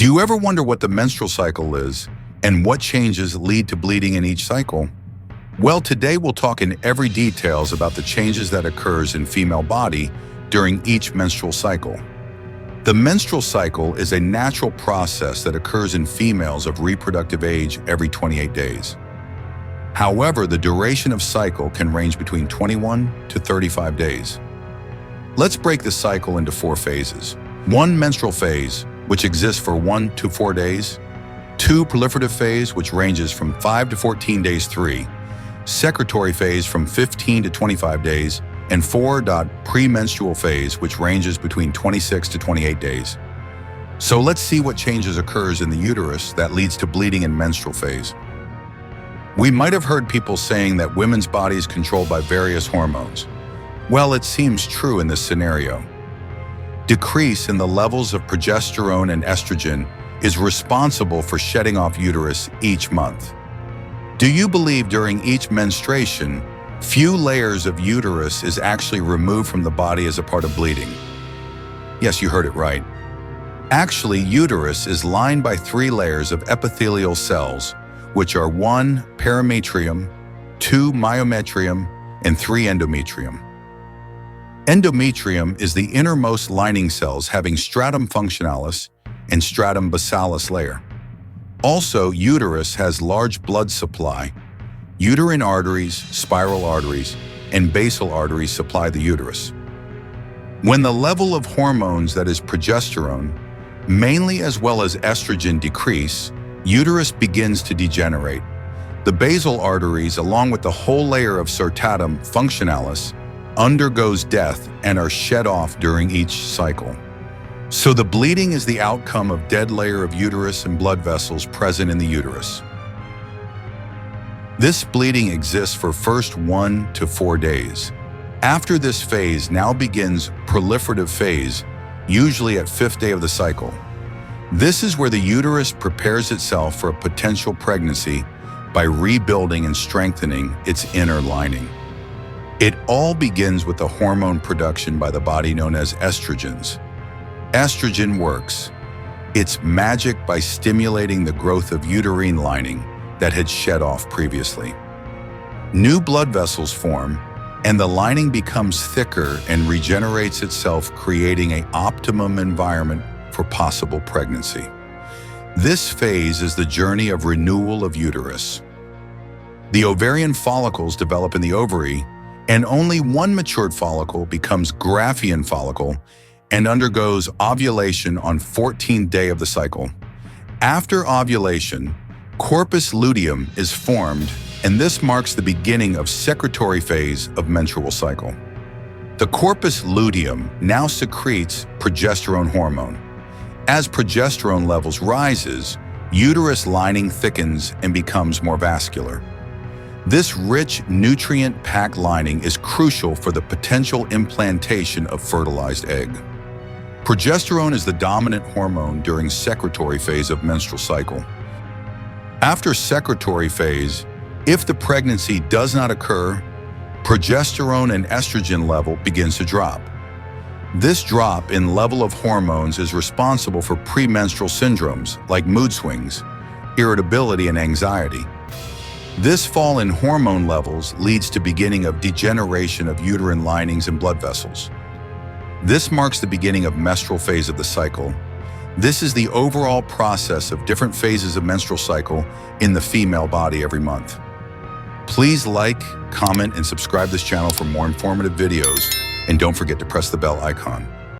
you ever wonder what the menstrual cycle is and what changes lead to bleeding in each cycle? Well, today we'll talk in every details about the changes that occurs in female body during each menstrual cycle. The menstrual cycle is a natural process that occurs in females of reproductive age every 28 days. However, the duration of cycle can range between 21 to 35 days. Let's break the cycle into 4 phases. 1. Menstrual phase, which exists for 1 to 4 days. 2. Proliferative phase, which ranges from 5 to 14 days. 3. Secretory phase from 15 to 25 days. And 4. Premenstrual phase, which ranges between 26 to 28 days. So let's see what changes occurs in the uterus that leads to bleeding in menstrual phase. We might have heard people saying that women's body is controlled by various hormones. Well, it seems true in this scenario. Decrease in the levels of progesterone and estrogen is responsible for shedding off uterus each month. Do you believe during each menstruation, few layers of uterus is actually removed from the body as a part of bleeding? Yes, you heard it right. Actually, uterus is lined by 3 layers of epithelial cells, which are 1. Perimetrium, 2. Myometrium, and 3. Endometrium. Endometrium is the innermost lining cells having stratum functionalis and stratum basalis layer. Also, uterus has large blood supply. Uterine arteries, spiral arteries, and basal arteries supply the uterus. When the level of hormones, that is progesterone, mainly as well as estrogen, decrease, uterus begins to degenerate. The basal arteries, along with the whole layer of stratum functionalis, undergoes death and are shed off during each cycle. So the bleeding is the outcome of dead layer of uterus and blood vessels present in the uterus. This bleeding exists for first 1 to 4 days. After this phase now begins proliferative phase, usually at 5th day of the cycle. This is where the uterus prepares itself for a potential pregnancy by rebuilding and strengthening its inner lining. It all begins with the hormone production by the body known as estrogens. Estrogen works its magic by stimulating the growth of uterine lining that had shed off previously. New blood vessels form, and the lining becomes thicker and regenerates itself, creating an optimum environment for possible pregnancy. This phase is the journey of renewal of uterus. The ovarian follicles develop in the ovary, and only one matured follicle becomes Graafian follicle and undergoes ovulation on 14th day of the cycle. After ovulation, corpus luteum is formed, and this marks the beginning of secretory phase of menstrual cycle. The corpus luteum now secretes progesterone hormone. As progesterone levels rises, uterus lining thickens and becomes more vascular. This rich, nutrient-packed lining is crucial for the potential implantation of fertilized egg. Progesterone is the dominant hormone during secretory phase of menstrual cycle. After secretory phase, if the pregnancy does not occur, progesterone and estrogen level begins to drop. This drop in level of hormones is responsible for premenstrual syndromes like mood swings, irritability, and anxiety. This fall in hormone levels leads to beginning of degeneration of uterine linings and blood vessels. This marks the beginning of menstrual phase of the cycle. This is the overall process of different phases of menstrual cycle in the female body every month. Please like, comment, and subscribe this channel for more informative videos. And don't forget to press the bell icon.